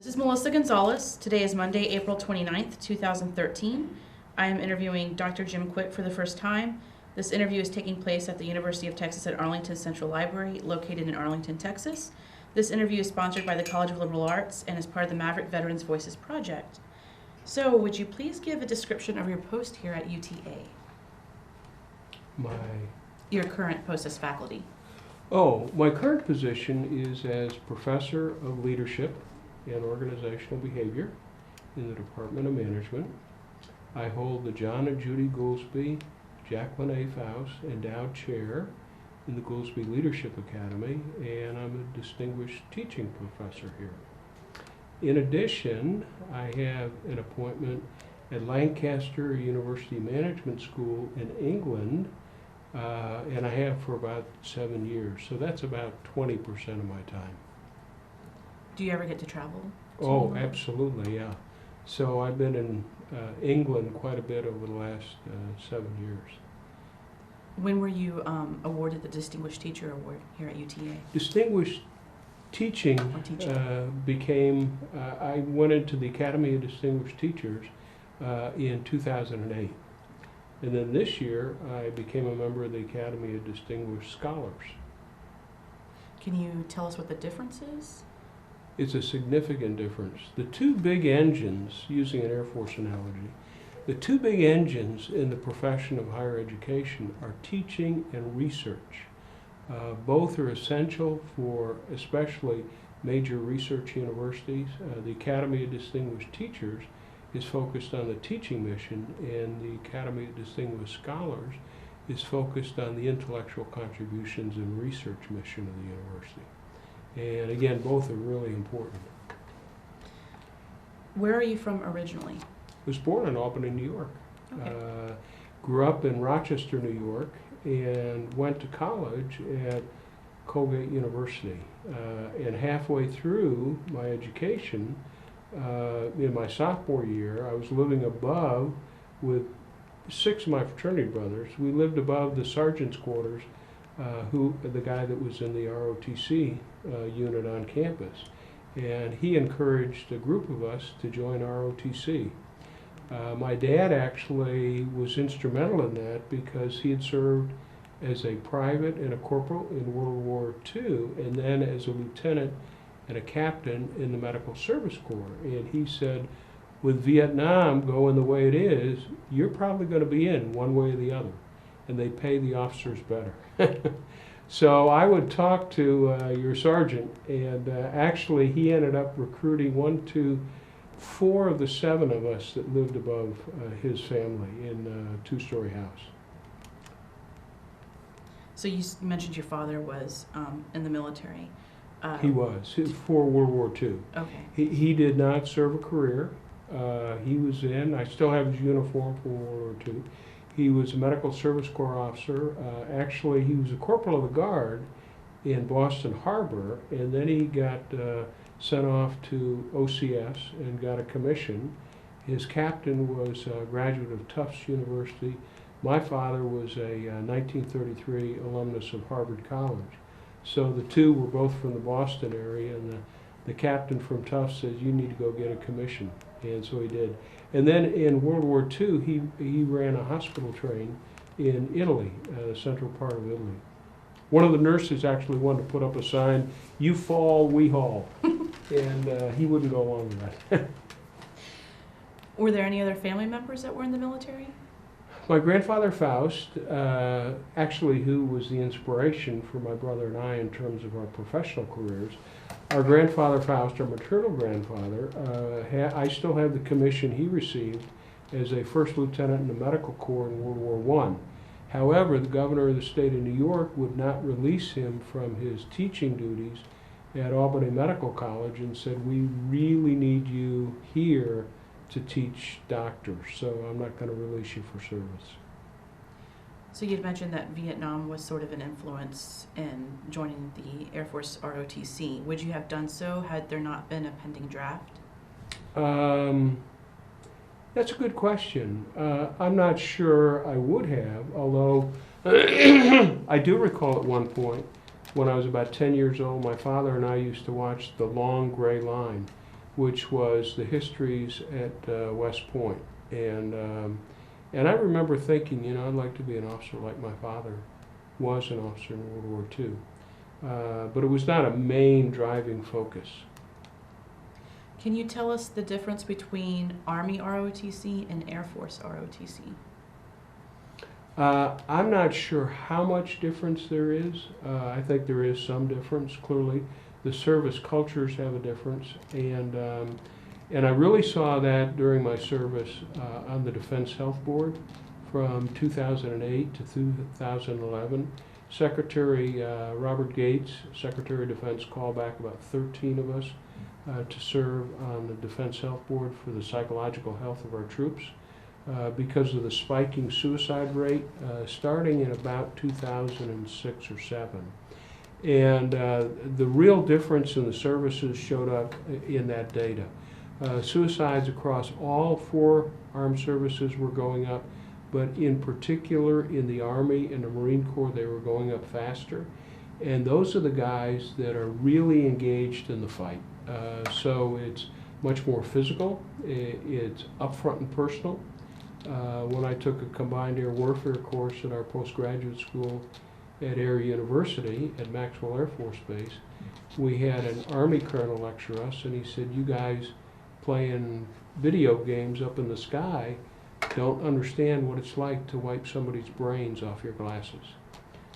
This is Melissa Gonzalez. Today is Monday, April 29th, 2013. I am interviewing Dr. Jim Quick for the first time. This interview is taking place at the University of Texas at Arlington Central Library, located in Arlington, Texas. This interview is sponsored by the College of Liberal Arts and is part of the Maverick Veterans Voices Project. So, would you please give a description of your post here at UTA? Your current post as faculty. My current position is as Professor of Leadership and Organizational Behavior in the Department of Management. I hold the John and Judy Goolsbee, Jacqueline A. Faust Endowed Chair in the Goolsbee Leadership Academy, and I'm a distinguished teaching professor here. In addition, I have an appointment at Lancaster University Management School in England, and I have for about 7 years, so that's about 20% of my time. Do you ever get to travel? Oh, absolutely, yeah. So I've been in England quite a bit over the last 7 years. When were you awarded the Distinguished Teacher Award here at UTA? Distinguished teaching became, I went into the Academy of Distinguished Teachers in 2008. And then this year, I became a member of the Academy of Distinguished Scholars. Can you tell us what the difference is? It's a significant difference. The two big engines, using an Air Force analogy, the two big engines in the profession of higher education are teaching and research. Both are essential for especially major research universities. The Academy of Distinguished Teachers is focused on the teaching mission, and the Academy of Distinguished Scholars is focused on the intellectual contributions and research mission of the university. And again, both are really important. Where are you from originally? I was born in Albany, New York. Okay. Grew up in Rochester, New York, and went to college at Colgate University. And halfway through my education, in my sophomore year, I was living above with 6 of my fraternity brothers. We lived above the sergeant's quarters, the guy that was in the ROTC unit on campus. And he encouraged a group of us to join ROTC. My dad actually was instrumental in that because he had served as a private and a corporal in World War II, and then as a lieutenant and a captain in the Medical Service Corps. And he said, with Vietnam going the way it is, you're probably going to be in one way or the other, and they pay the officers better. So I would talk to your sergeant, and actually he ended up recruiting 1, 2, 4 of the 7 of us that lived above his family in a 2-story house. So you mentioned your father was in the military. He was, for World War II. Okay. He did not serve a career. He was I still have his uniform from World War II. He was a Medical Service Corps officer. Actually, he was a corporal of the guard in Boston Harbor, and then he got sent off to OCS and got a commission. His captain was a graduate of Tufts University. My father was a 1933 alumnus of Harvard College. So the two were both from the Boston area, and the captain from Tufts says, you need to go get a commission. And so he did. And then in World War II, he ran a hospital train in Italy, the central part of Italy. One of the nurses actually wanted to put up a sign, you fall, we haul. And he wouldn't go along with that. Were there any other family members that were in the military? My grandfather Faust, actually who was the inspiration for my brother and I in terms of our professional careers, our grandfather Faust, our maternal grandfather, I still have the commission he received as a first lieutenant in the Medical Corps in World War I. However, the governor of the state of New York would not release him from his teaching duties at Albany Medical College and said, we really need you here to teach doctors, so I'm not going to release you for service. So you'd mentioned that Vietnam was sort of an influence in joining the Air Force ROTC. Would you have done so had there not been a pending draft? That's a good question. I'm not sure I would have, although I do recall at one point when I was about 10 years old, my father and I used to watch The Long Gray Line, which was the histories at West Point. And I remember thinking, you know, I'd like to be an officer like my father was an officer in World War II. But it was not a main driving focus. Can you tell us the difference between Army ROTC and Air Force ROTC? I'm not sure how much difference there is. I think there is some difference, clearly. The service cultures have a difference, and I really saw that during my service on the Defense Health Board from 2008 to 2011. Secretary Robert Gates, Secretary of Defense, called back about 13 of us to serve on the Defense Health Board for the psychological health of our troops because of the spiking suicide rate starting in about 2006 or 7. And the real difference in the services showed up in that data. Suicides across all 4 armed services were going up, but in particular in the Army and the Marine Corps, they were going up faster. And those are the guys that are really engaged in the fight. So it's much more physical, it's upfront and personal. When I took a combined air warfare course at our postgraduate school at Air University at Maxwell Air Force Base, we had an Army colonel lecture us, and he said, you guys playing video games up in the sky don't understand what it's like to wipe somebody's brains off your glasses.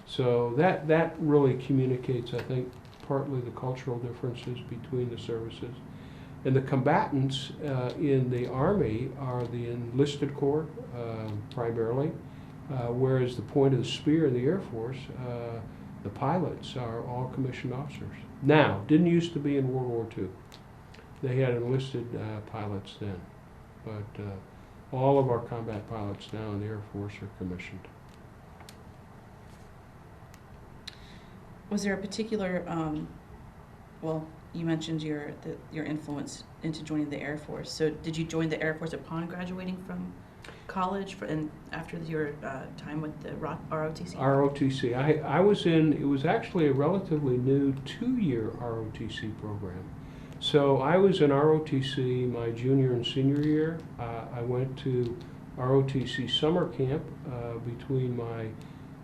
So that really communicates, I think, partly the cultural differences between the services. And the combatants in the Army are the enlisted corps primarily, whereas the point of the spear in the Air Force, the pilots are all commissioned officers. Now, didn't used to be in World War II. They had enlisted pilots then, but all of our combat pilots now in the Air Force are commissioned. Was there a particular, well, you mentioned your influence into joining the Air Force. So did you join the Air Force upon graduating from college and after your time with the ROTC? ROTC. I was in, it was actually a relatively new 2-year ROTC program. So I was in ROTC my junior and senior year. I went to ROTC summer camp between my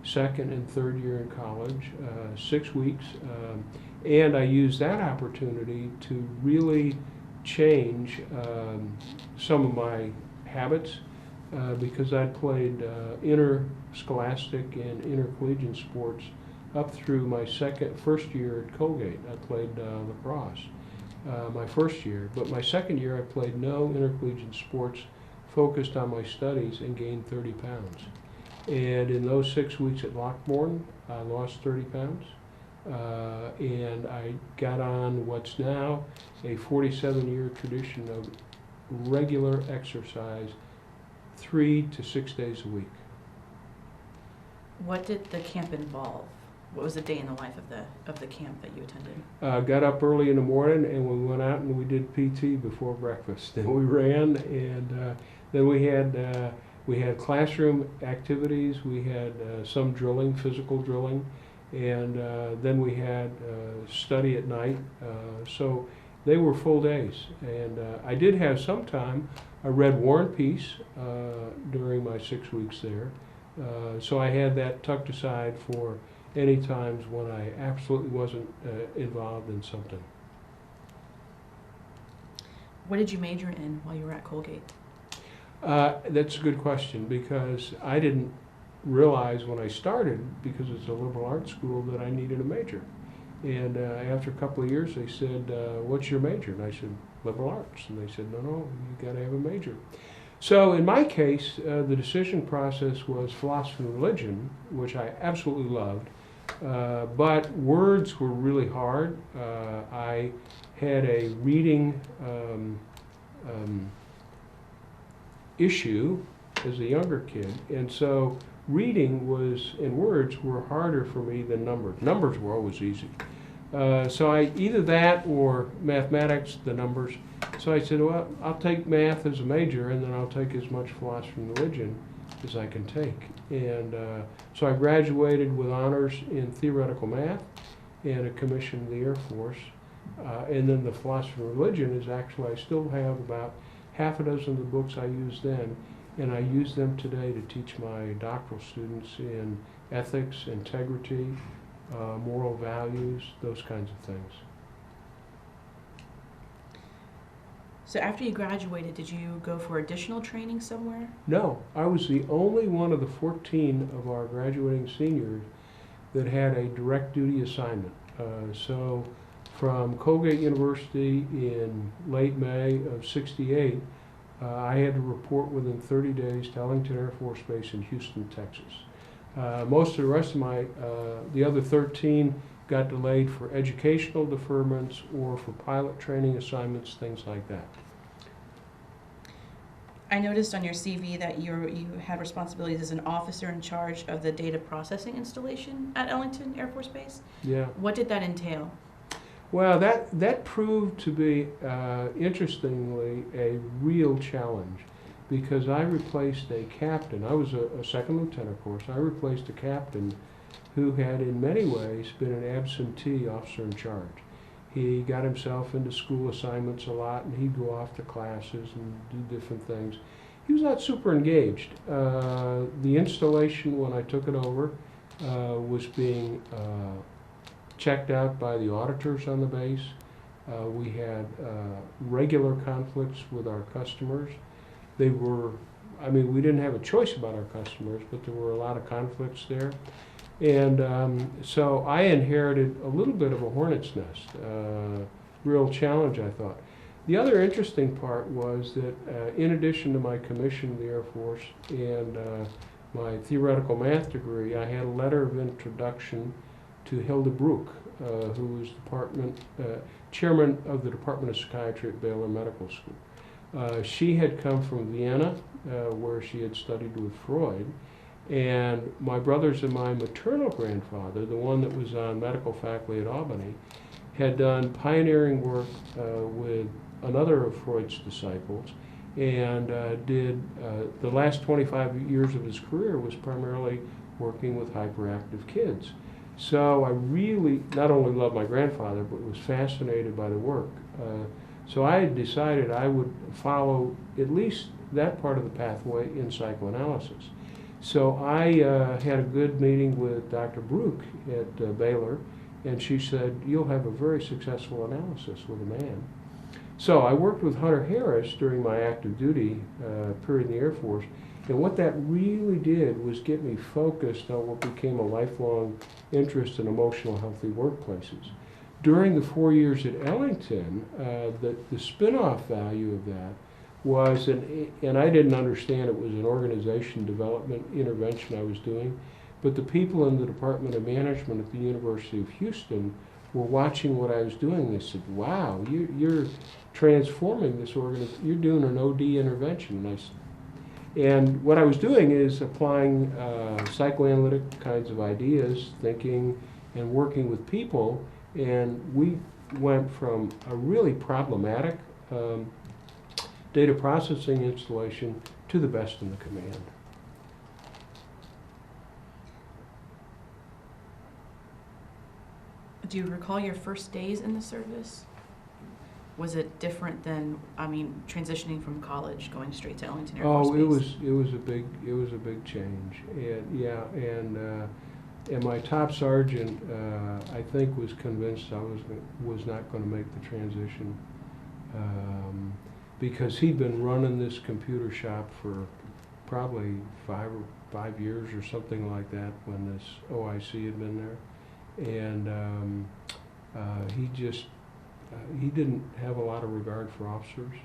second and third year in college, 6 weeks. And I used that opportunity to really change some of my habits because I played interscholastic and intercollegiate sports up through my first year at Colgate. I played lacrosse my first year, but my second year I played no intercollegiate sports, focused on my studies, and gained 30 pounds. And in those 6 weeks at Lockbourne, I lost 30 pounds. And I got on what's now a 47-year tradition of regular exercise 3 to 6 days a week. What did the camp involve? What was the day in the life of the camp that you attended? Got up early in the morning and we went out and we did PT before breakfast. Then we ran, and then we had classroom activities. We had some drilling, physical drilling, and then we had study at night. So they were full days. And I did have some time. I read War and Peace during my 6 weeks there. So I had that tucked aside for any times when I absolutely wasn't involved in something. What did you major in while you were at Colgate? That's a good question, because I didn't realize when I started, because it's a liberal arts school, that I needed a major. And after a couple of years they said, what's your major? And I said, liberal arts. And they said, no, you got to have a major. So in my case, the decision process was philosophy and religion, which I absolutely loved. But words were really hard. I had a reading issue as a younger kid, and so reading and words were harder for me than numbers. Numbers were always easy. So I either that or mathematics, the numbers. So I said, well, I'll take math as a major, and then I'll take as much philosophy and religion as I can take. And so I graduated with honors in theoretical math and a commission in the Air Force. And then the philosophy of religion is actually, I still have about half a dozen of the books I used then, and I use them today to teach my doctoral students in ethics, integrity, moral values, those kinds of things. So after you graduated, did you go for additional training somewhere? No, I was the only one of the 14 of our graduating seniors that had a direct duty assignment. So from Colgate University in late May of '68, I had to report within 30 days to Ellington Air Force Base in Houston, Texas. Most of the rest of the other 13 got delayed for educational deferments or for pilot training assignments, things like that. I noticed on your CV that you had responsibilities as an officer in charge of the data processing installation at Ellington Air Force Base. Yeah. What did that entail? Well, that proved to be, interestingly, a real challenge, because I replaced a captain. I was a second lieutenant, of course. I replaced a captain who had, in many ways, been an absentee officer in charge. He got himself into school assignments a lot, and he'd go off to classes and do different things. He was not super engaged. The installation, when I took it over, was being checked out by the auditors on the base. We had regular conflicts with our customers. They were, I mean, we didn't have a choice about our customers, but there were a lot of conflicts there. And so I inherited a little bit of a hornet's nest, real challenge, I thought. The other interesting part was that in addition to my commission in the Air Force and my theoretical math degree, I had a letter of introduction to Hilda Bruch, who was chairman of the Department of Psychiatry at Baylor Medical School. She had come from Vienna, where she had studied with Freud, and my brothers and my maternal grandfather, the one that was on medical faculty at Albany, had done pioneering work with another of Freud's disciples, and did the last 25 years of his career was primarily working with hyperactive kids. So I really not only loved my grandfather, but was fascinated by the work. So I had decided I would follow at least that part of the pathway in psychoanalysis. So I had a good meeting with Dr. Bruch at Baylor, and she said, "You'll have a very successful analysis with a man." So I worked with Hunter Harris during my active duty period in the Air Force, and what that really did was get me focused on what became a lifelong interest in emotional healthy workplaces. During the 4 years at Ellington, the spin-off value of that was, and I didn't understand it was an organization development intervention I was doing, but the people in the Department of Management at the University of Houston were watching what I was doing. They said, "Wow, you're transforming this organization. You're doing an OD intervention." And what I was doing is applying psychoanalytic kinds of ideas, thinking, and working with people. And we went from a really problematic data processing installation to the best in the command. Do you recall your first days in the service? Was it different than, I mean, transitioning from college, going straight to Ellington Air Force Base? It was a big change, and yeah, and my top sergeant, I think, was convinced I was not going to make the transition, because he'd been running this computer shop for probably 5 years or something like that when this OIC had been there, and he didn't have a lot of regard for officers.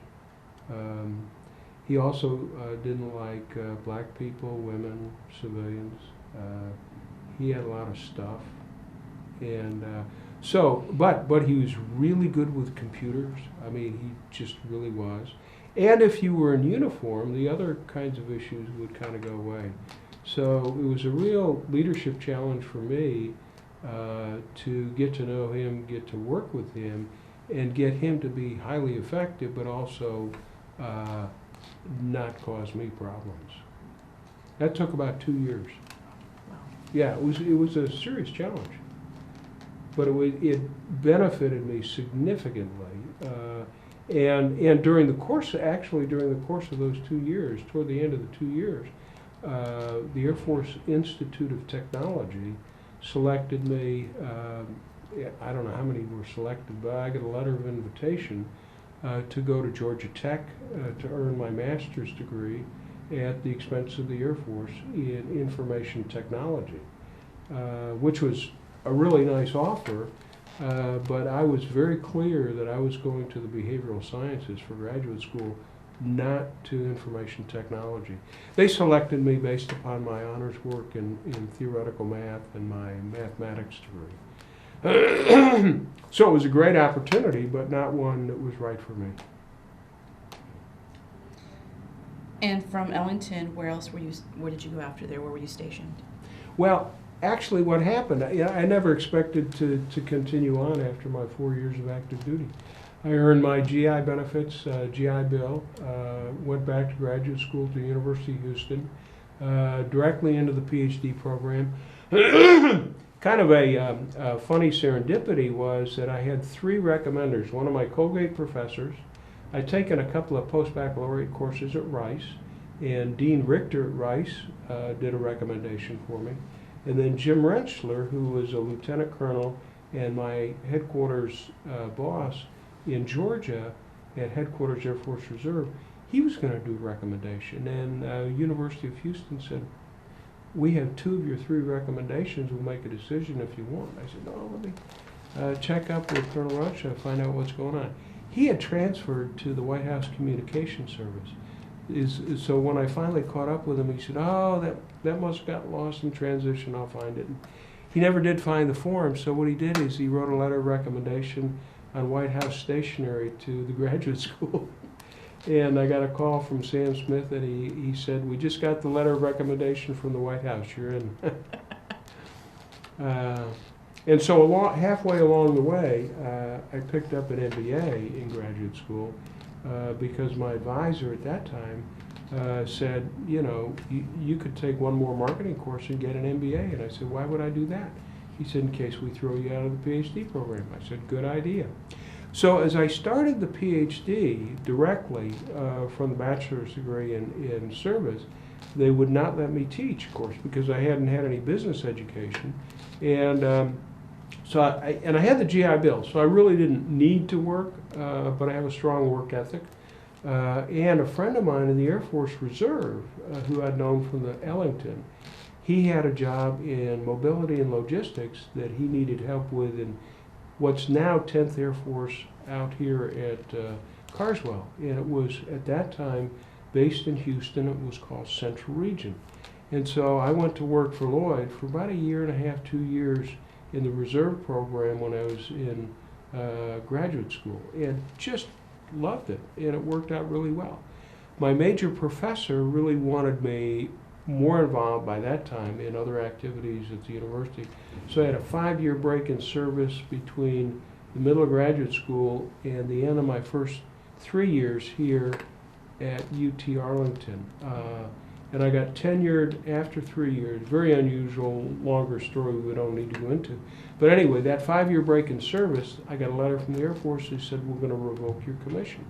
He also didn't like black people, women, civilians. He had a lot of stuff, and but he was really good with computers. I mean, he just really was. And if you were in uniform, the other kinds of issues would kind of go away. So it was a real leadership challenge for me to get to know him, get to work with him, and get him to be highly effective, but also not cause me problems. That took about 2 years. Wow. Yeah, it was a serious challenge. but it benefited me significantly. And during the course, during the course of those 2 years, toward the end of the 2 years, the Air Force Institute of Technology selected me. I don't know how many were selected, but I got a letter of invitation to go to Georgia Tech to earn my master's degree at the expense of the Air Force in information technology, which was a really nice offer. But I was very clear that I was going to the behavioral sciences for graduate school, not to information technology. They selected me based upon my honors work in theoretical math and my mathematics degree. So it was a great opportunity, but not one that was right for me. And from Ellington, where did you go after there? Where were you stationed? Well, actually what happened, I never expected to continue on after my 4 years of active duty. I earned my GI benefits, GI Bill, went back to graduate school to the University of Houston, directly into the PhD program. Kind of a funny serendipity was that I had 3 recommenders. One of my Colgate professors, I'd taken a couple of post-baccalaureate courses at Rice, and Dean Richter at Rice did a recommendation for me. And then Jim Rentschler, who was a lieutenant colonel and my headquarters boss in Georgia at Headquarters Air Force Reserve, he was going to do a recommendation. And University of Houston said, we have 2 of your 3 recommendations, we'll make a decision if you want. I said, no, let me check up with Colonel Rocha and find out what's going on. He had transferred to the White House Communications Service. So when I finally caught up with him, he said, oh, that must have got lost in transition, I'll find it. And he never did find the form, so what he did is he wrote a letter of recommendation on White House stationery to the graduate school. And I got a call from Sam Smith, and he said, we just got the letter of recommendation from the White House, you're in. And so halfway along the way, I picked up an MBA in graduate school because my advisor at that time said, you know, you could take one more marketing course and get an MBA. And I said, why would I do that? He said, in case we throw you out of the PhD program. I said, good idea. So as I started the PhD directly from the bachelor's degree in service, they would not let me teach, of course, because I hadn't had any business education. And so I had the GI Bill, so I really didn't need to work, but I have a strong work ethic. And a friend of mine in the Air Force Reserve, who I'd known from the Ellington, he had a job in mobility and logistics that he needed help with in what's now 10th Air Force out here at Carswell. And it was, at that time, based in Houston. It was called Central Region. And so I went to work for Lloyd for about 1.5 years, 2 years in the reserve program when I was in graduate school, and just loved it, and it worked out really well. My major professor really wanted me more involved by that time in other activities at the university. So I had a 5-year break in service between the middle of graduate school and the end of my first 3 years here at UT Arlington. And I got tenured after 3 years. Very unusual, longer story we don't need to go into. But anyway, that 5-year break in service, I got a letter from the Air Force that said, we're going to revoke your commission.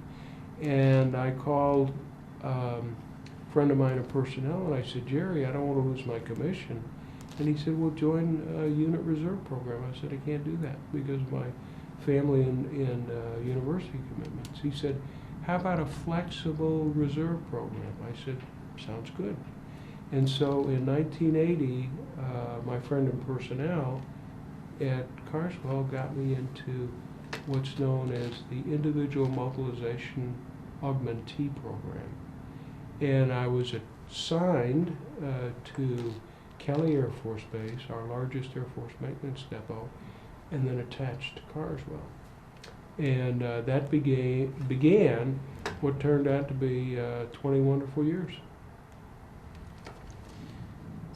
And I called a friend of mine in personnel, and I said, Jerry, I don't want to lose my commission. And he said, well, join a unit reserve program. I said, I can't do that because of my family and university commitments. He said, how about a flexible reserve program? I said, sounds good. And so in 1980, my friend in personnel at Carswell got me into what's known as the Individual Mobilization Augmentee Program. And I was assigned to Kelly Air Force Base, our largest Air Force maintenance depot, and then attached to Carswell. And that began what turned out to be 20 wonderful years.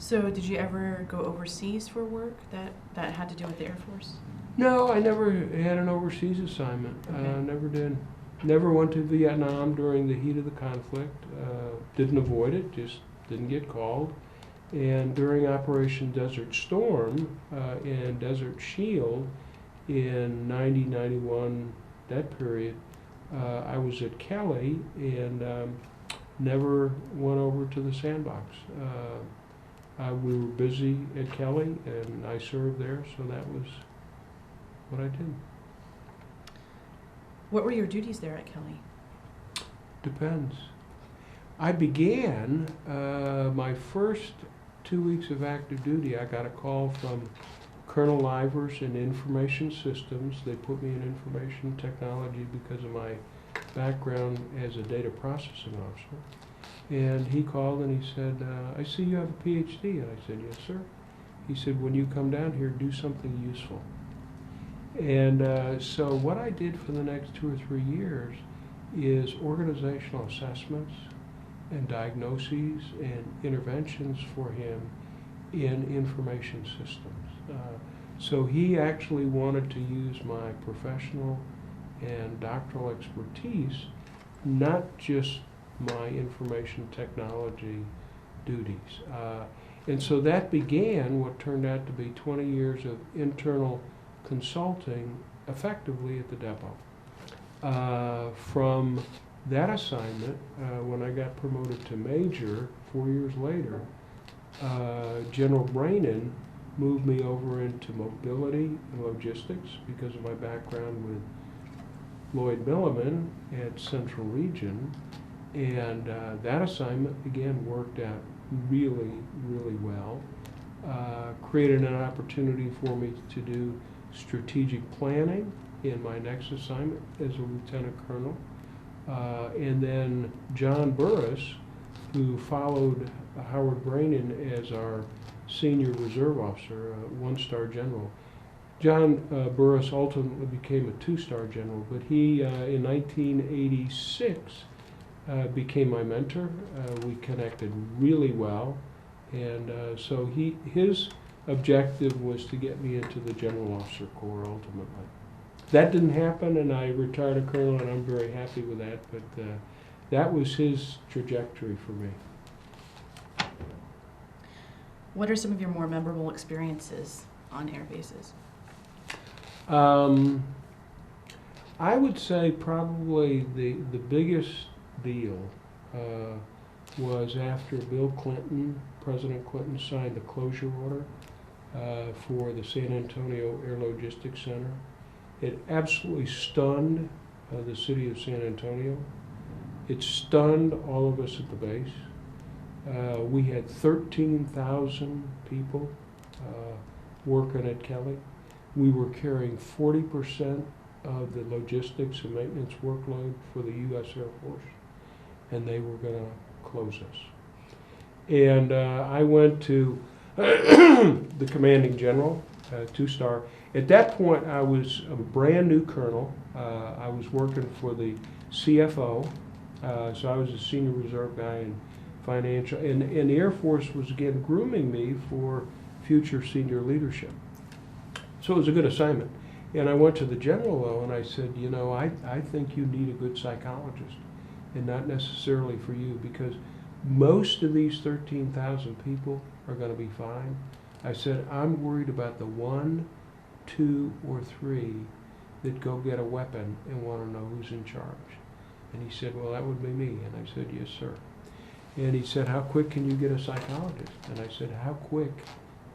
So did you ever go overseas for work that had to do with the Air Force? No, I never had an overseas assignment. Okay. Never did. Never went to Vietnam during the heat of the conflict. Didn't avoid it, just didn't get called. And during Operation Desert Storm and Desert Shield in 90, 91, that period, I was at Kelly and never went over to the sandbox. We were busy at Kelly and I served there, so that was what I did. What were your duties there at Kelly? Depends. I began my first 2 weeks of active duty. I got a call from Colonel Livers in Information Systems. They put me in information technology because of my background as a data processing officer. And he called and he said, I see you have a PhD. And I said, yes, sir. He said, when you come down here, do something useful. And so what I did for the next 2 or 3 years is organizational assessments and diagnoses and interventions for him in information systems. So he actually wanted to use my professional and doctoral expertise, not just my information technology duties. And so that began what turned out to be 20 years of internal consulting effectively at the depot. From that assignment, when I got promoted to major 4 years later, General Brainin moved me over into mobility and logistics because of my background with Lloyd Milliman at Central Region. And that assignment, again, worked out really, really well. Created an opportunity for me to do strategic planning in my next assignment as a lieutenant colonel. And then John Burris, who followed Howard Brainin as our senior reserve officer, one-star general. John Burris ultimately became a two-star general, but he, in 1986, became my mentor. We connected really well, and so his objective was to get me into the General Officer Corps ultimately. That didn't happen, and I retired a colonel, and I'm very happy with that, but that was his trajectory for me. What are some of your more memorable experiences on air bases? I would say probably the biggest deal was after Bill Clinton, President Clinton, signed the closure order for the San Antonio Air Logistics Center. It absolutely stunned the city of San Antonio. It stunned all of us at the base. We had 13,000 people working at Kelly. We were carrying 40% of the logistics and maintenance workload for the U.S. Air Force, and they were going to close us. And I went to the commanding general, two-star. At that point, I was a brand new colonel. I was working for the CFO, so I was a senior reserve guy in financial, and the Air Force was again grooming me for future senior leadership. So it was a good assignment. And I went to the general though, and I said, you know, I think you need a good psychologist, and not necessarily for you, because most of these 13,000 people are going to be fine. I said, I'm worried about the 1, 2, or 3 that go get a weapon and want to know who's in charge. And he said, well, that would be me. And I said, yes, sir. And he said, how quick can you get a psychologist? And I said, how quick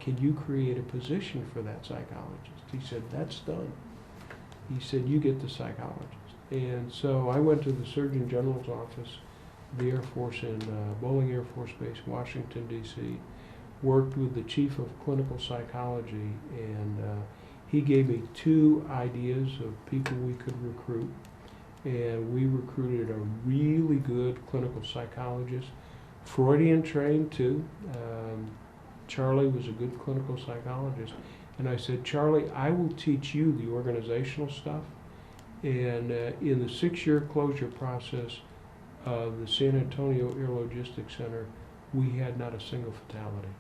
can you create a position for that psychologist? He said, that's done. He said, you get the psychologist. And so I went to the Surgeon General's office, the Air Force in Bolling Air Force Base, Washington, D.C., worked with the chief of clinical psychology, and he gave me 2 ideas of people we could recruit. And we recruited a really good clinical psychologist, Freudian trained too. Charlie was a good clinical psychologist. And I said, Charlie, I will teach you the organizational stuff. And in the 6-year closure process of the San Antonio Air Logistics Center, we had not a single fatality.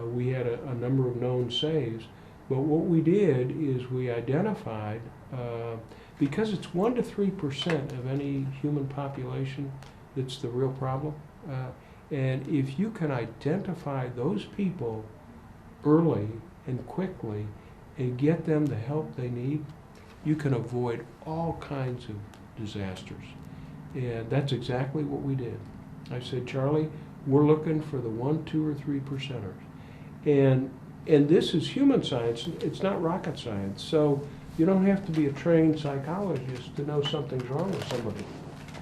We had a number of known saves, but what we did is we identified, because it's 1 to 3% of any human population that's the real problem. And if you can identify those people early and quickly and get them the help they need, you can avoid all kinds of disasters. And that's exactly what we did. I said, Charlie, we're looking for the 1, 2, or 3%ers. And this is human science, it's not rocket science. So you don't have to be a trained psychologist to know something's wrong with somebody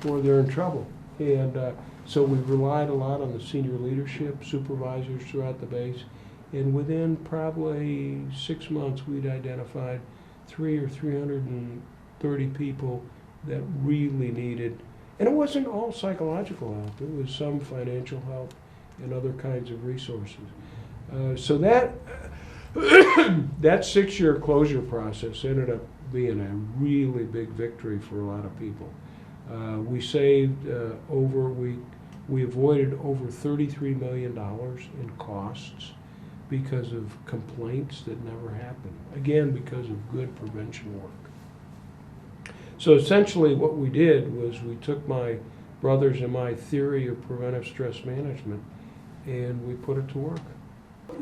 or they're in trouble. And so we relied a lot on the senior leadership, supervisors throughout the base. And within probably 6 months, we'd identified 330 people that really needed, and it wasn't all psychological help, it was some financial help and other kinds of resources. So that that 6-year closure process ended up being a really big victory for a lot of people. We saved we avoided over $33 million in costs because of complaints that never happened. Again, because of good prevention work. So essentially what we did was we took my brother's and my theory of preventive stress management and we put it to work.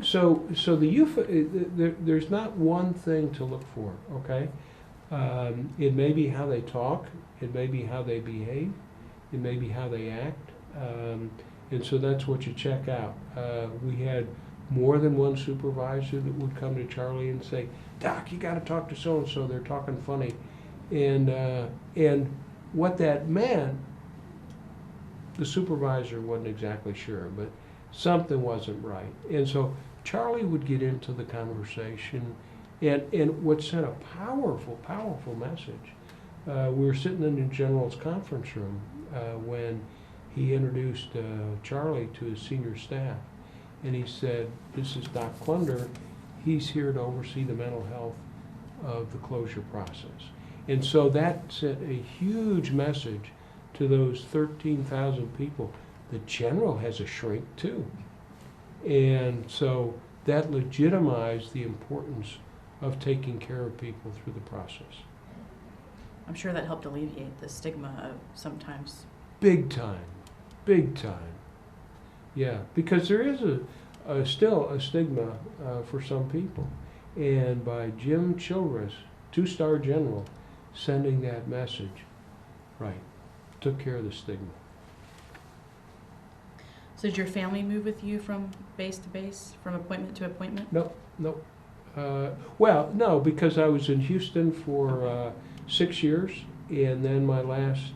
So there's not one thing to look for, okay? It may be how they talk, it may be how they behave, it may be how they act, and so that's what you check out. We had more than one supervisor that would come to Charlie and say, Doc, you got to talk to so-and-so, they're talking funny. And what that meant, the supervisor wasn't exactly sure, but something wasn't right. And so Charlie would get into the conversation and would send a powerful, powerful message. We were sitting in the general's conference room when he introduced Charlie to his senior staff. And he said, this is Doc Klunder. He's here to oversee the mental health of the closure process. And so that sent a huge message to those 13,000 people. The general has a shrink too. And so that legitimized the importance of taking care of people through the process. I'm sure that helped alleviate the stigma of sometimes. Big time, big time. Yeah, because there is still a stigma for some people. And by Jim Childress, 2-star general, sending that message, right, took care of the stigma. So did your family move with you from base to base, from appointment to appointment? No. Well, no, because I was in Houston for 6 years, and then my last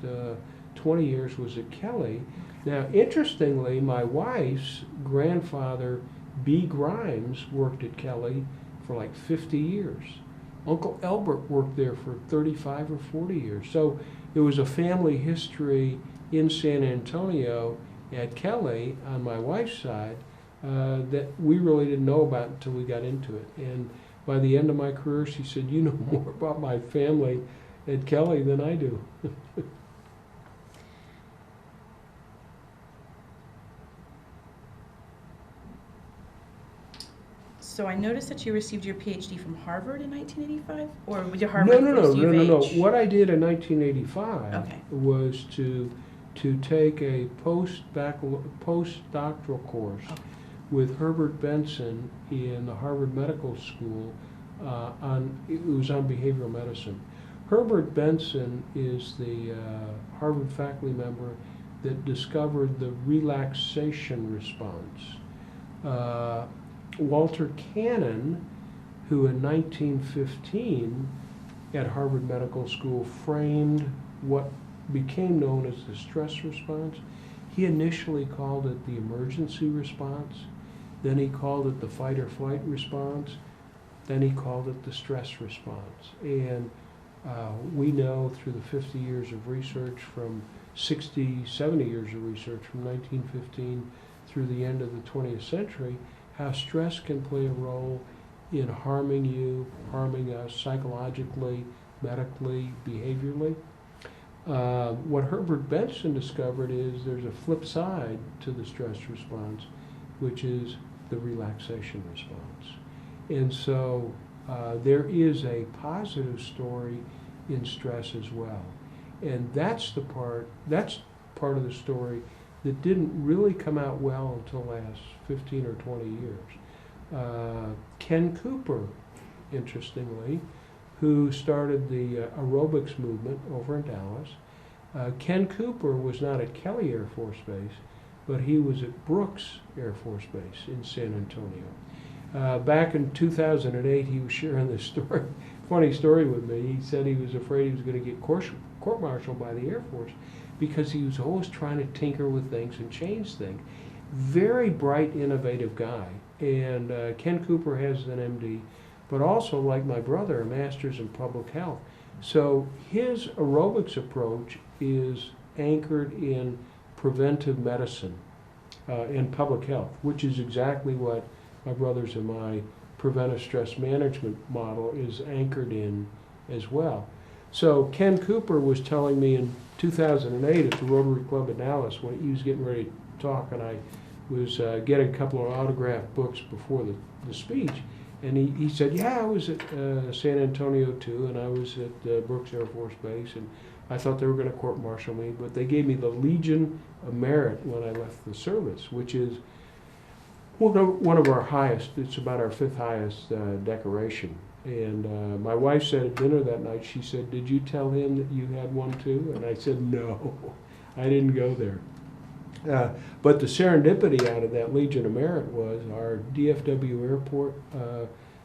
20 years was at Kelly. Now, interestingly, my wife's grandfather, B. Grimes, worked at Kelly for like 50 years. Uncle Elbert worked there for 35 or 40 years. So there was a family history in San Antonio at Kelly on my wife's side that we really didn't know about until we got into it. And by the end of my career, she said, you know more about my family at Kelly than I do. So I noticed that you received your PhD from Harvard in 1985, or was your Harvard first U of No. H? What I did in 1985 Okay. was to take a postdoctoral course with Herbert Benson in the Harvard Medical School it was on behavioral medicine. Herbert Benson is the Harvard faculty member that discovered the relaxation response. Walter Cannon, who in 1915 at Harvard Medical School framed what became known as the stress response. He initially called it the emergency response, then he called it the fight or flight response, then he called it the stress response. And we know through the 50 years of research, from 60, 70 years of research, from 1915 through the end of the 20th century, how stress can play a role in harming you, harming us psychologically, medically, behaviorally. What Herbert Benson discovered is there's a flip side to the stress response, which is the relaxation response. And so there is a positive story in stress as well. And that's part of the story that didn't really come out well until the last 15 or 20 years. Ken Cooper interestingly, who started the aerobics movement over in Dallas. Ken Cooper was not at Kelly Air Force Base, but he was at Brooks Air Force Base in San Antonio. Back in 2008, he was sharing this story, funny story with me. He said he was afraid he was going to get court-martialed by the Air Force because he was always trying to tinker with things and change things. Very bright, innovative guy. And Ken Cooper has an MD, but also, like my brother, a master's in public health. So his aerobics approach is anchored in preventive medicine and public health, which is exactly what my brother's and my preventive stress management model is anchored in as well. So Ken Cooper was telling me in 2008 at the Rotary Club in Dallas when he was getting ready to talk, and I was getting a couple of autographed books before the speech, and he said, yeah, I was at San Antonio too, and I was at Brooks Air Force Base, and I thought they were going to court-martial me, but they gave me the Legion of Merit when I left the service, which is one of our highest. It's about our 5th highest decoration. And my wife said at dinner that night, she said, did you tell him that you had one too? And I said, no, I didn't go there. But the serendipity out of that Legion of Merit was our DFW airport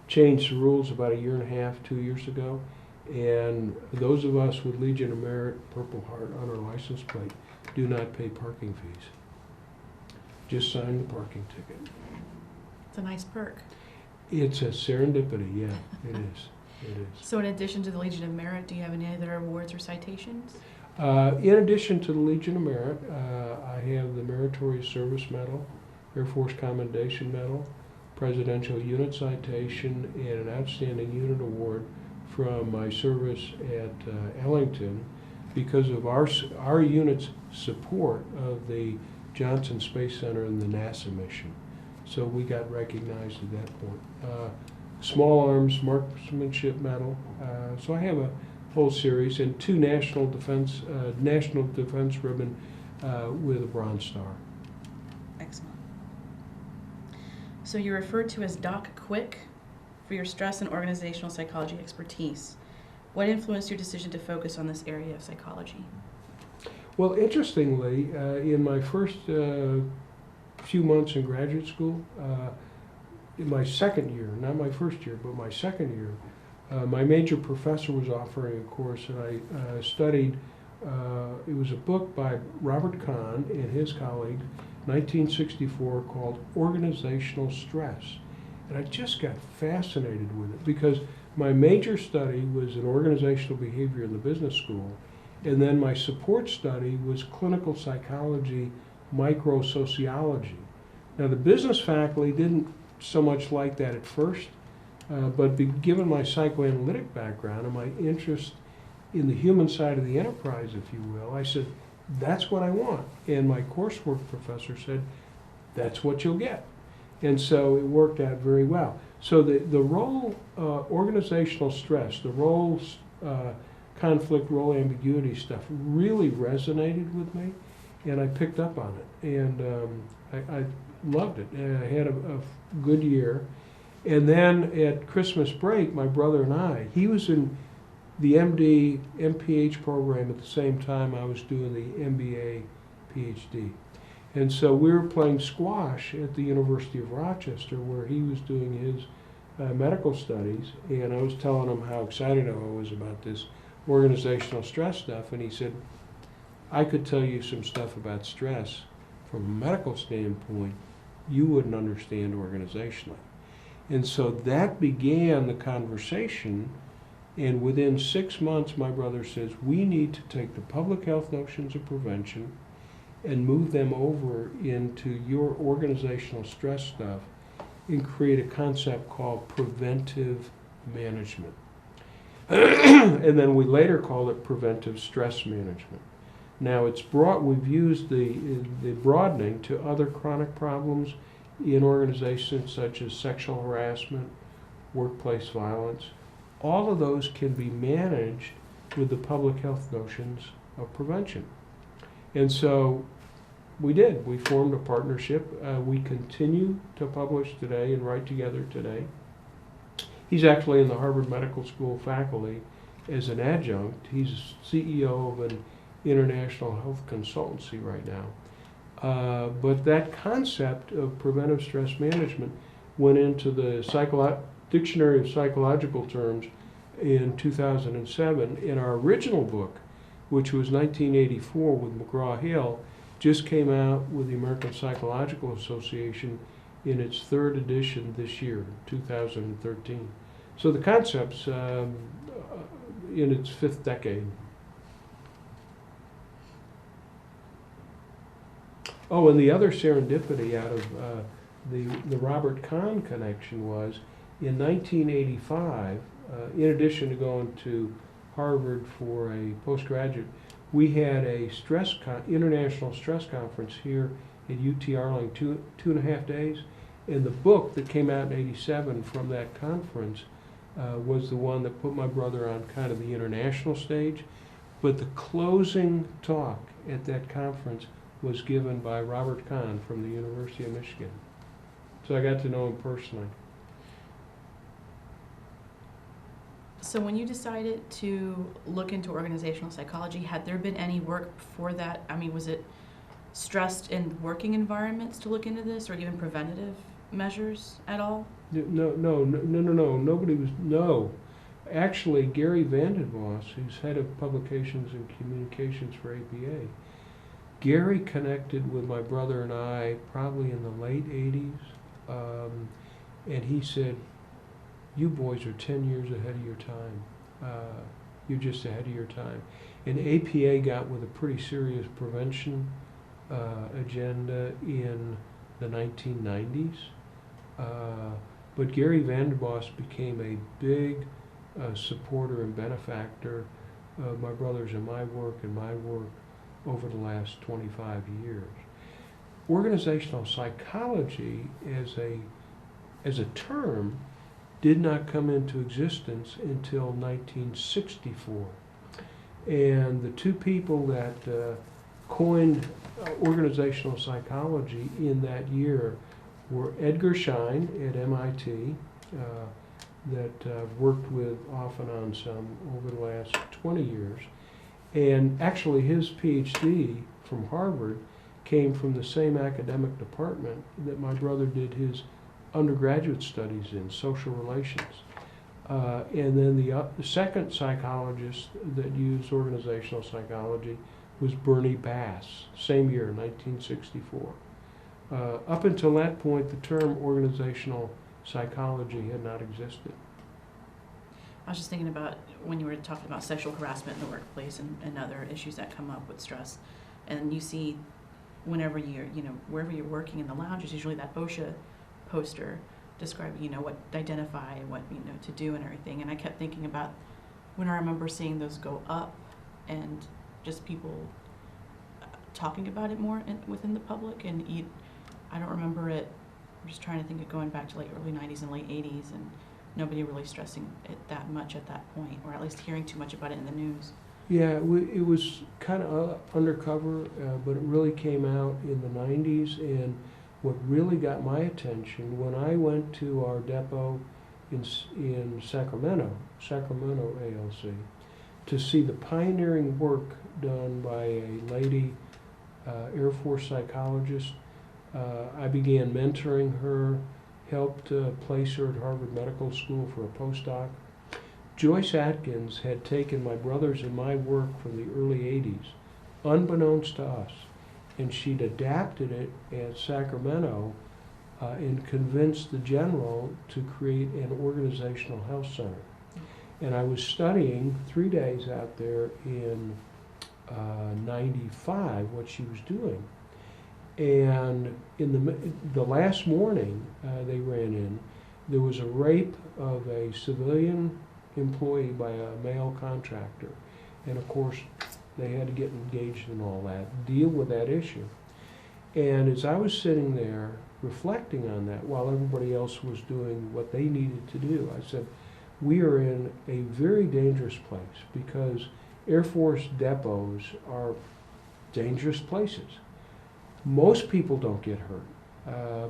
changed the rules about 1.5 years, 2 years ago. And those of us with Legion of Merit, Purple Heart on our license plate, do not pay parking fees. Just sign the parking ticket. It's a nice perk. It's a serendipity, yeah, it is. It is. So in addition to the Legion of Merit, do you have any other awards or citations? In addition to the Legion of Merit, I have the Meritorious Service Medal, Air Force Commendation Medal, Presidential Unit Citation, and an Outstanding Unit Award from my service at Ellington because of our unit's support of the Johnson Space Center and the NASA mission. So we got recognized at that point. Small Arms Marksmanship Medal. So I have a whole series and 2 National Defense Ribbon with a Bronze Star. Excellent. So you're referred to as Doc Quick for your stress and organizational psychology expertise. What influenced your decision to focus on this area of psychology? Well, interestingly, in my first few months in graduate school, in my second year, not my first year, but my second year, my major professor was offering a course, and I studied, it was a book by Robert Kahn and his colleague, 1964, called Organizational Stress. And I just got fascinated with it because my major study was in organizational behavior in the business school, and then my support study was clinical psychology, microsociology. Now the business faculty didn't so much like that at first, but given my psychoanalytic background and my interest in the human side of the enterprise, if you will, I said, that's what I want. And my coursework professor said, that's what you'll get. And so it worked out very well. So the role, organizational stress, the role conflict, role ambiguity stuff really resonated with me, and I picked up on it. And I loved it. And I had a good year. And then at Christmas break, my brother and I, he was in the MD, MPH program at the same time I was doing the MBA, PhD. And so we were playing squash at the University of Rochester where he was doing his medical studies, and I was telling him how excited I was about this organizational stress stuff, and he said, I could tell you some stuff about stress from a medical standpoint you wouldn't understand organizationally. And so that began the conversation, and within 6 months my brother says, we need to take the public health notions of prevention and move them over into your organizational stress stuff and create a concept called preventive management. And then we later called it preventive stress management. Now it's we've used the broadening to other chronic problems in organizations such as sexual harassment, workplace violence. All of those can be managed with the public health notions of prevention. And so we did. We formed a partnership. We continue to publish today and write together today. He's actually in the Harvard Medical School faculty as an adjunct. He's CEO of an international health consultancy right now. But that concept of preventive stress management went into the Dictionary of Psychological Terms in 2007. In our original book, which was 1984 with McGraw-Hill, just came out with the American Psychological Association in its third edition this year, 2013. So the concept's in its fifth decade. Oh, and the other serendipity out of the Robert Kahn connection was in 1985, in addition to going to Harvard for a postgraduate, we had a international stress conference here at UT Arlington, two and a half days. And the book that came out in '87 from that conference was the one that put my brother on kind of the international stage. But the closing talk at that conference was given by Robert Kahn from the University of Michigan. So I got to know him personally. So when you decided to look into organizational psychology, had there been any work before that? I mean, was it stressed in working environments to look into this, or even preventative measures at all? No. Nobody was, no. Actually, Gary Vandenbos, who's head of publications and communications for APA, Gary connected with my brother and I probably in the late 80s, and he said, "You boys are 10 years ahead of your time. You're just ahead of your time." And APA got with a pretty serious prevention agenda in the 1990s. But Gary Vandenbos became a big supporter and benefactor of my brother's and my work over the last 25 years. Organizational psychology as a term did not come into existence until 1964. And the two people that coined organizational psychology in that year were Edgar Schein at MIT, that I've worked with off and on some over the last 20 years. And actually his PhD from Harvard came from the same academic department that my brother did his undergraduate studies in, social relations. And then the second psychologist that used organizational psychology was Bernie Bass, same year, 1964. Up until that point, the term organizational psychology had not existed. I was just thinking about when you were talking about sexual harassment in the workplace and other issues that come up with stress. And you see whenever wherever you're working in the lounge, there's usually that OSHA poster describing, what to identify, what, to do and everything. And I kept thinking about when I remember seeing those go up and just people talking about it more within the public. And I don't remember it, I'm just trying to think of going back to like early 90s and late 80s, and nobody really stressing it that much at that point, or at least hearing too much about it in the news. Yeah, it was kind of undercover, but it really came out in the 90s. And what really got my attention, when I went to our depot in Sacramento ALC, to see the pioneering work done by a lady Air Force psychologist, I began mentoring her, helped place her at Harvard Medical School for a postdoc. Joyce Atkins had taken my brother's and my work from the early 80s, unbeknownst to us, and she'd adapted it at Sacramento and convinced the general to create an organizational health center. And I was studying 3 days out there in 95 what she was doing. And in the last morning they ran in, there was a rape of a civilian employee by a male contractor. And of course, they had to get engaged in all that, deal with that issue. And as I was sitting there reflecting on that while everybody else was doing what they needed to do, I said, we are in a very dangerous place because Air Force depots are dangerous places. Most people don't get hurt,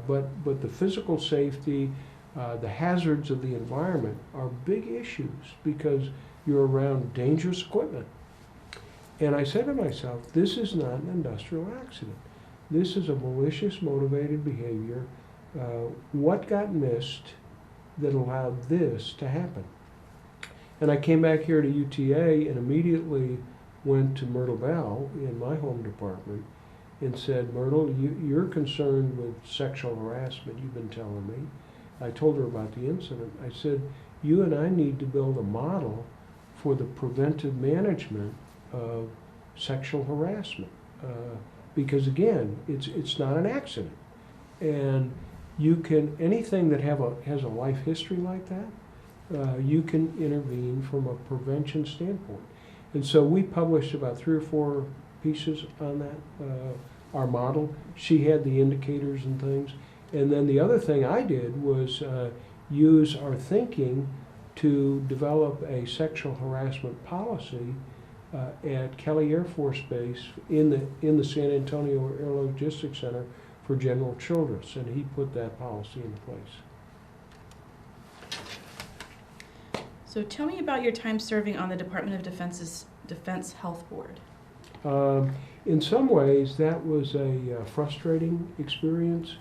but the physical safety The hazards of the environment are big issues because you're around dangerous equipment. And I said to myself, this is not an industrial accident. This is a malicious, motivated behavior. What got missed that allowed this to happen? And I came back here to UTA and immediately went to Myrtle Bell in my home department and said, Myrtle, you're concerned with sexual harassment, you've been telling me. I told her about the incident. I said, you and I need to build a model for the preventive management of sexual harassment. Because again, it's not an accident. And you can, anything that has a life history like that, you can intervene from a prevention standpoint. And so we published about 3 or 4 pieces on that, our model. She had the indicators and things. And then the other thing I did was use our thinking to develop a sexual harassment policy at Kelly Air Force Base in the San Antonio Air Logistics Center for General Childress, and he put that policy into place. So tell me about your time serving on the Department of Defense's Defense Health Board. In some ways, that was a frustrating experience,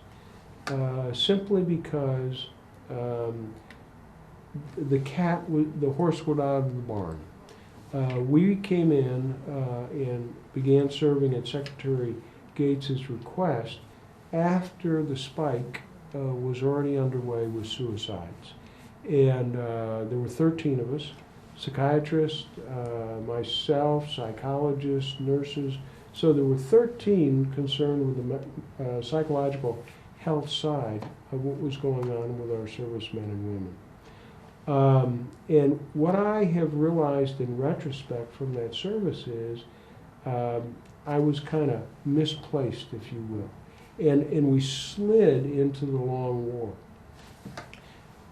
simply because the horse was out of the barn. We came in and began serving at Secretary Gates's request after the spike was already underway with suicides. And there were 13 of us, psychiatrists, myself, psychologists, nurses. So there were 13 concerned with the psychological health side of what was going on with our servicemen and women. And what I have realized in retrospect from that service is I was kind of misplaced, if you will. And we slid into the long war.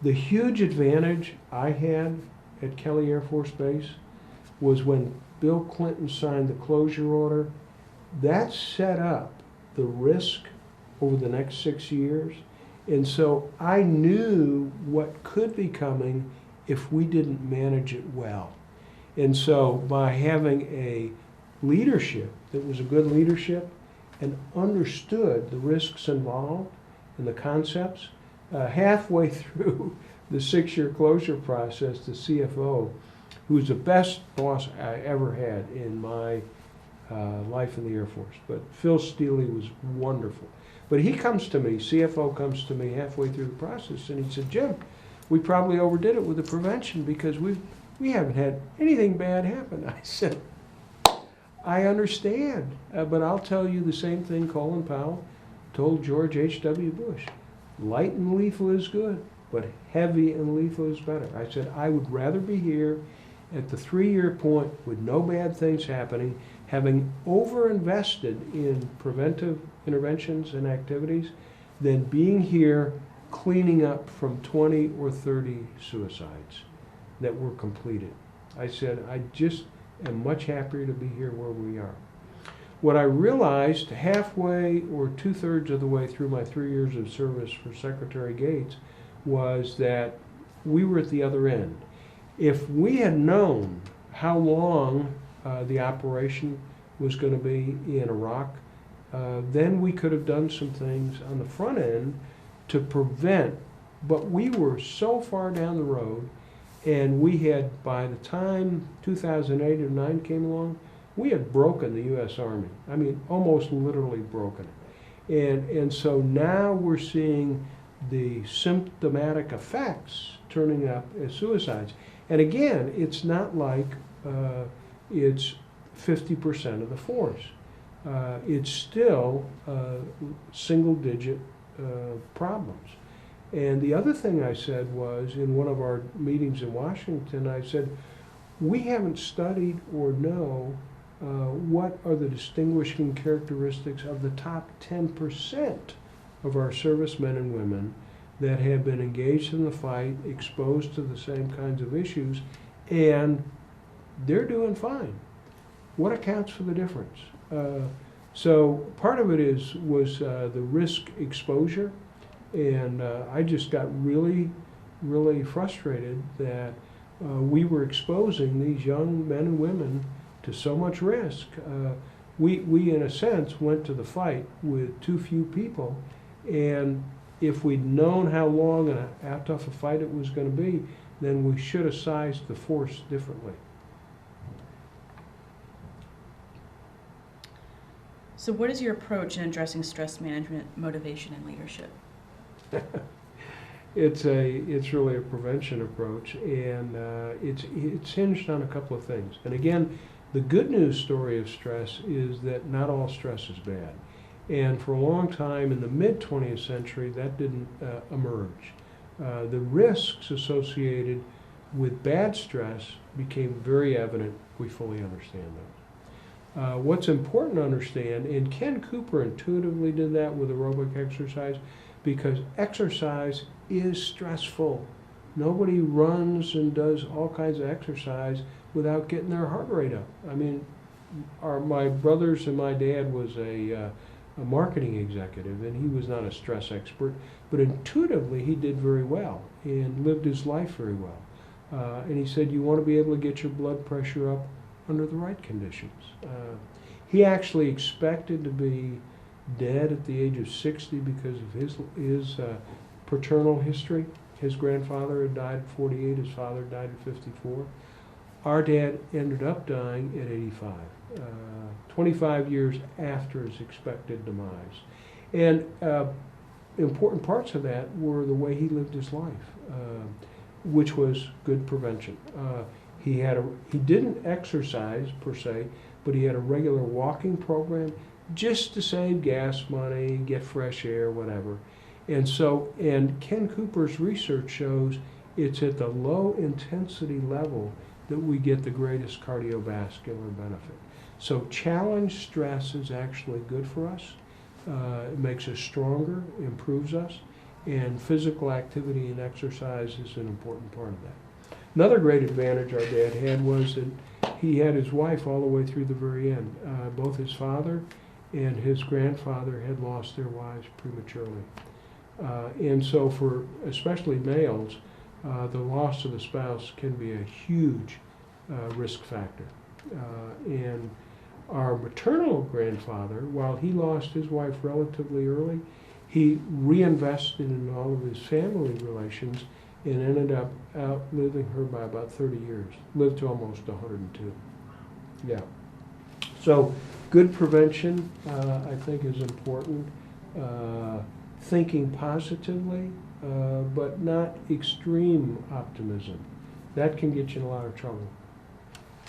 The huge advantage I had at Kelly Air Force Base was when Bill Clinton signed the closure order. That set up the risk over the next 6 years. And so I knew what could be coming if we didn't manage it well. And so by having a leadership that was a good leadership and understood the risks involved and the concepts, halfway through the 6-year closure process, the CFO, who was the best boss I ever had in my life in the Air Force, but Phil Steele was wonderful. But he comes to me, CFO comes to me halfway through the process, and he said, Jim, we probably overdid it with the prevention because we haven't had anything bad happen. I said, I understand, but I'll tell you the same thing Colin Powell told George H.W. Bush. Light and lethal is good, but heavy and lethal is better. I said, I would rather be here at the 3-year point with no bad things happening, having overinvested in preventive interventions and activities, than being here cleaning up from 20 or 30 suicides that were completed. I said, I just am much happier to be here where we are. What I realized halfway or 2/3 of the way through my 3 years of service for Secretary Gates was that we were at the other end. If we had known how long the operation was going to be in Iraq, then we could have done some things on the front end to prevent, but we were so far down the road, and we had, by the time 2008 or 9 came along, we had broken the U.S. Army. I mean, almost literally broken it. And so now we're seeing the symptomatic effects turning up as suicides. And again, it's not like it's 50% of the force. It's still single-digit problems. And the other thing I said was, in one of our meetings in Washington, I said, we haven't studied or know what are the distinguishing characteristics of the top 10% of our servicemen and women that have been engaged in the fight, exposed to the same kinds of issues, and they're doing fine. What accounts for the difference? So part of it was the risk exposure. And I just got really, really frustrated that we were exposing these young men and women to so much risk. We, in a sense, went to the fight with too few people, and if we'd known how long and how tough a fight it was going to be, then we should have sized the force differently. So what is your approach in addressing stress management, motivation, and leadership? It's really a prevention approach, and it's hinged on a couple of things. And again, the good news story of stress is that not all stress is bad. And for a long time in the mid-20th century, that didn't emerge. The risks associated with bad stress became very evident. We fully understand them. What's important to understand, and Ken Cooper intuitively did that with aerobic exercise, because exercise is stressful. Nobody runs and does all kinds of exercise without getting their heart rate up. I mean, my brothers and my dad was a marketing executive, and he was not a stress expert, but intuitively he did very well and lived his life very well. And he said, you want to be able to get your blood pressure up under the right conditions. He actually expected to be dead at the age of 60 because of his paternal history. His grandfather had died at 48, his father died at 54. Our dad ended up dying at 85, 25 years after his expected demise. And important parts of that were the way he lived his life, which was good prevention. He didn't exercise per se, but he had a regular walking program just to save gas money, get fresh air, whatever. And Ken Cooper's research shows it's at the low intensity level that we get the greatest cardiovascular benefit. So challenge stress is actually good for us. It makes us stronger, improves us, and physical activity and exercise is an important part of that. Another great advantage our dad had was that he had his wife all the way through the very end. Both his father and his grandfather had lost their wives prematurely. And so for especially males, the loss of the spouse can be a huge risk factor. And our maternal grandfather, while he lost his wife relatively early, he reinvested in all of his family relations and ended up outliving her by about 30 years. Lived to almost 102. Yeah. So good prevention, I think, is important. Thinking positively, but not extreme optimism. That can get you in a lot of trouble.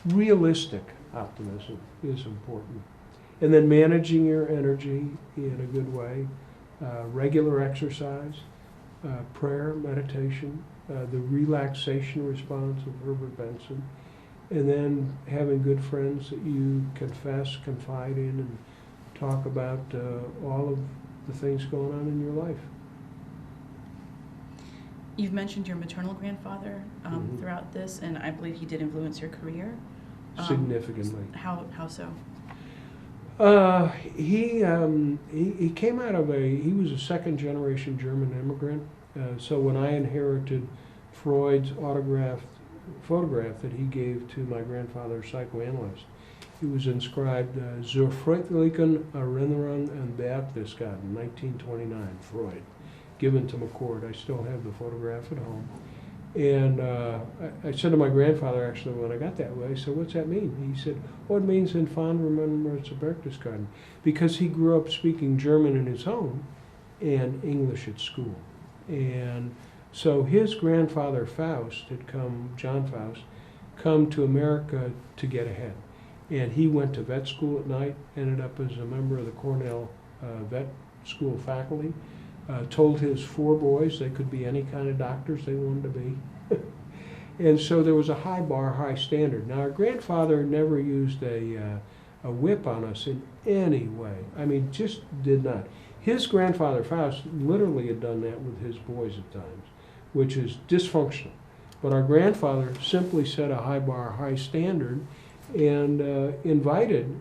Realistic optimism is important. And then managing your energy in a good way, regular exercise, prayer, meditation, the relaxation response of Herbert Benson, and then having good friends that you confess, confide in, and talk about all of the things going on in your life. You've mentioned your maternal grandfather throughout this, and I believe he did influence your career. Significantly. How so? He came out of he was a second generation German immigrant. So when I inherited Freud's autographed photograph that he gave to my grandfather's psychoanalyst, it was inscribed Zur Freundlichen Erinnerung an Berchtesgaden, 1929, Freud, given to McCord. I still have the photograph at home. And I said to my grandfather, actually, when I got that way, I said, what's that mean? He said, oh, it means in fond remembrance of Berchtesgaden, because he grew up speaking German in his home and English at school. And so his grandfather, Faust, John Faust, come to America to get ahead. And he went to vet school at night, ended up as a member of the Cornell vet school faculty, told his 4 boys they could be any kind of doctors they wanted to be. And so there was a high bar, high standard. Now, our grandfather never used a whip on us in any way. I mean, just did not. His grandfather, Faust, literally had done that with his boys at times, which is dysfunctional. But our grandfather simply set a high bar, high standard, and invited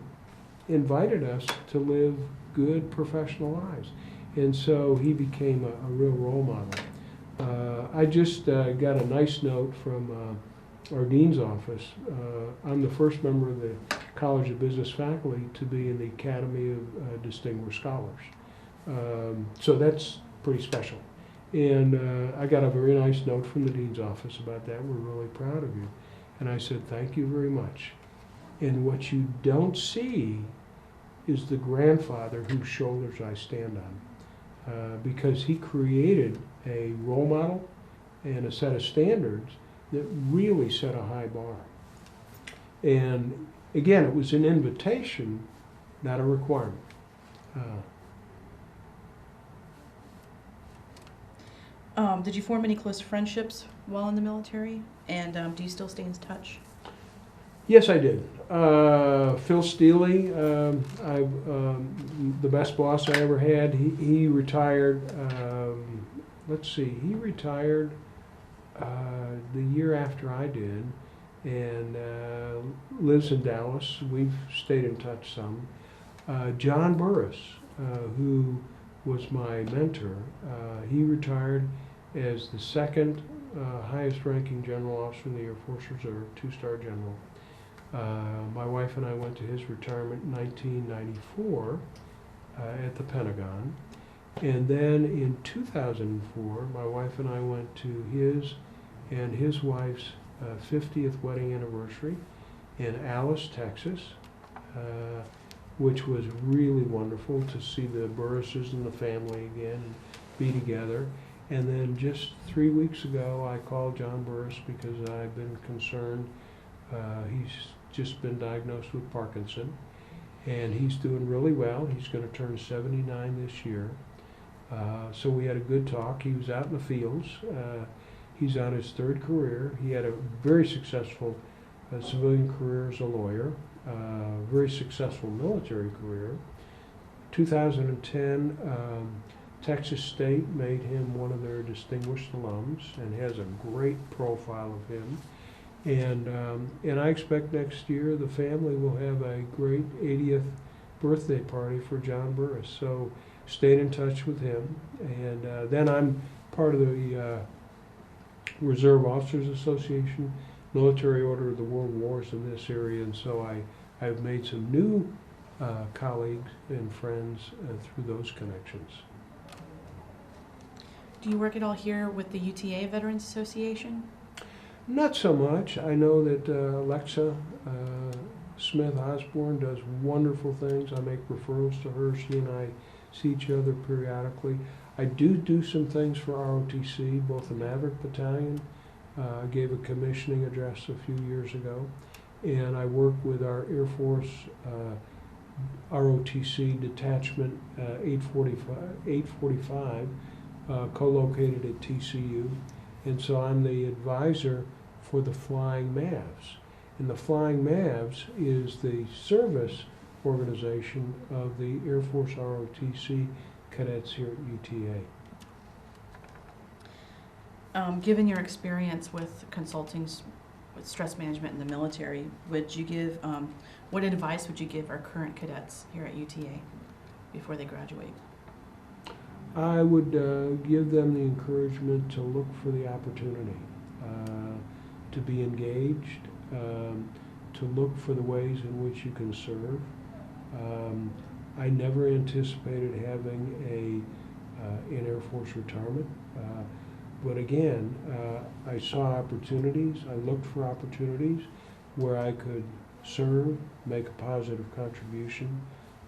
us to live good professional lives. And so he became a real role model. I just got a nice note from our dean's office. I'm the first member of the College of Business faculty to be in the Academy of Distinguished Scholars. So that's pretty special. And I got a very nice note from the dean's office about that. We're really proud of you. And I said, thank you very much. And what you don't see is the grandfather whose shoulders I stand on. Because he created a role model and a set of standards that really set a high bar. And again, it was an invitation, not a requirement. Did you form any close friendships while in the military? And do you still stay in touch? Yes, I did. Phil Steele, the best boss I ever had, he retired, he retired the year after I did, and lives in Dallas. We've stayed in touch some. John Burris, who was my mentor, he retired as the second highest ranking general officer in the Air Force Reserve, 2-star general. My wife and I went to his retirement in 1994 at the Pentagon. And then in 2004, my wife and I went to his and his wife's 50th wedding anniversary in Alice, Texas, which was really wonderful to see the Burrises and the family again and be together. And then just 3 weeks ago, I called John Burris because I've been concerned. He's just been diagnosed with Parkinson, and he's doing really well. He's going to turn 79 this year. So we had a good talk. He was out in the fields. He's on his third career. He had a very successful civilian career as a lawyer, very successful military career. 2010, Texas State made him one of their distinguished alums and has a great profile of him. And I expect next year the family will have a great 80th birthday party for John Burris. So stayed in touch with him. And then I'm part of the Reserve Officers Association, Military Order of the World Wars in this area. And so I've made some new colleagues and friends through those connections. Do you work at all here with the UTA Veterans Association? Not so much. I know that Alexa Smith Osborne does wonderful things. I make referrals to her. She and I see each other periodically. I do some things for ROTC, both the Maverick Battalion. I gave a commissioning address a few years ago. And I work with our Air Force ROTC Detachment 845, co-located at TCU. And so I'm the advisor for the Flying Mavs. And the Flying Mavs is the service organization of the Air Force ROTC cadets here at UTA. Given your experience with consulting with stress management in the military, would you give, what advice would you give our current cadets here at UTA before they graduate? I would give them the encouragement to look for the opportunity, to be engaged, to look for the ways in which you can serve. I never anticipated having an Air Force retirement, but again, I saw opportunities. I looked for opportunities where I could serve, make a positive contribution,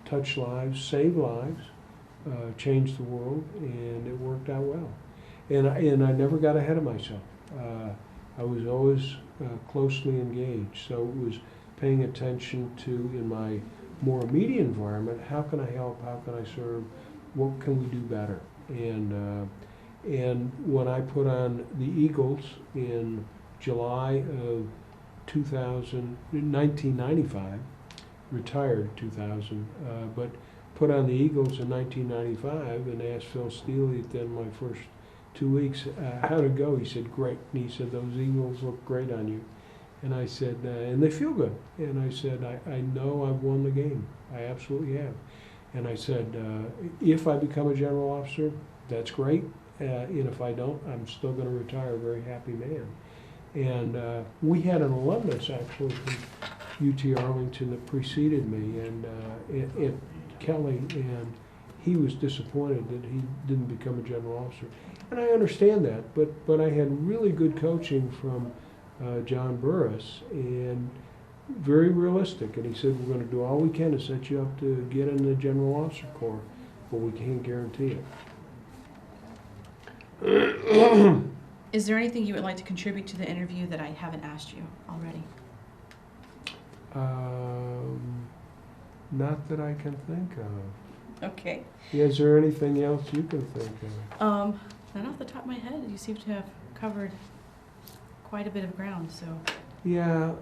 touch lives, save lives, change the world, and it worked out well. And I never got ahead of myself. I was always closely engaged, so it was paying attention to, in my more immediate environment, how can I help, how can I serve, what can we do better? And when I put on the Eagles in July of 1995, retired 2000, but put on the Eagles in 1995 and asked Phil Steele at the end of my first 2 weeks, how'd it go? He said, great. And he said, those Eagles look great on you. And I said, and they feel good. And I said, I know I've won the game. I absolutely have. And I said, if I become a general officer, that's great. And if I don't, I'm still going to retire a very happy man. And we had an alumnus actually from UT Arlington that preceded me, and Kelly, and he was disappointed that he didn't become a general officer. And I understand that, but I had really good coaching from John Burris, and very realistic. And he said, we're going to do all we can to set you up to get in the general officer corps, but we can't guarantee it. Is there anything you would like to contribute to the interview that I haven't asked you already? Not that I can think of. Okay. Yeah, is there anything else you can think of? Not off the top of my head. You seem to have covered quite a bit of ground, so. Yeah,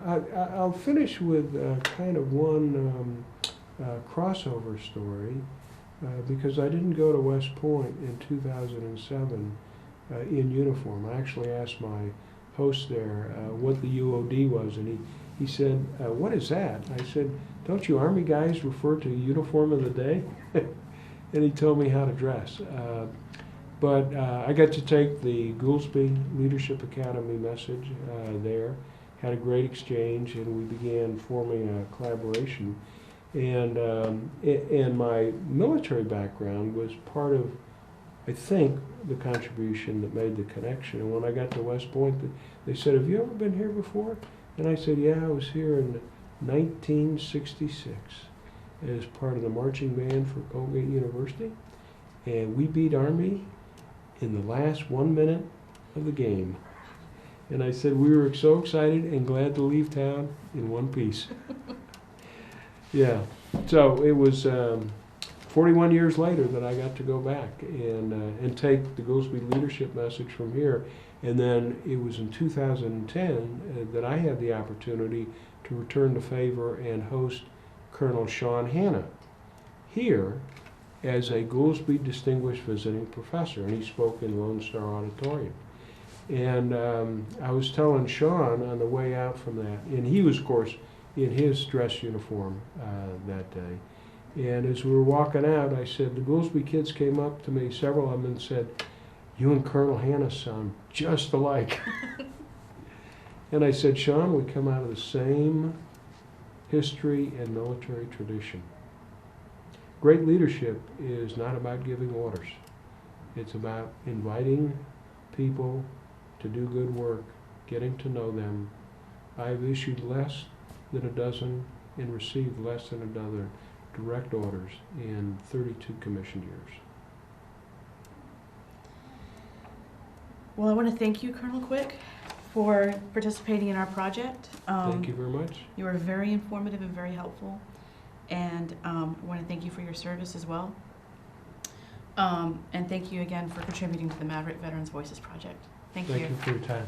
I'll finish with kind of one crossover story, because I didn't go to West Point in 2007 in uniform. I actually asked my host there what the UOD was, and he said, what is that? I said, don't you Army guys refer to uniform of the day? And he told me how to dress. But I got to take the Goolsby Leadership Academy message there, had a great exchange, and we began forming a collaboration. And my military background was part of, I think, the contribution that made the connection. And when I got to West Point, they said, have you ever been here before? And I said, yeah, I was here in 1966 as part of the marching band for Colgate University. And we beat Army in the last 1 minute of the game. And I said, we were so excited and glad to leave town in one piece. Yeah, so it was 41 years later that I got to go back and take the Goolsby leadership message from here. And then it was in 2010 that I had the opportunity to return the favor and host Colonel Sean Hanna here as a Goolsby Distinguished Visiting Professor, and he spoke in Lone Star Auditorium. And I was telling Sean on the way out from that, and he was, of course, in his dress uniform that day. And as we were walking out, I said, the Goolsby kids came up to me, several of them, and said, you and Colonel Hanna sound just alike. And I said, Sean, we come out of the same history and military tradition. Great leadership is not about giving orders. It's about inviting people to do good work, getting to know them. I've issued less than a dozen and received less than a dozen direct orders in 32 commissioned years. Well, I want to thank you, Colonel Quick, for participating in our project. Thank you very much. You were very informative and very helpful. And I want to thank you for your service as well. And thank you again for contributing to the Maverick Veterans Voices Project. Thank you. Thank you for your time.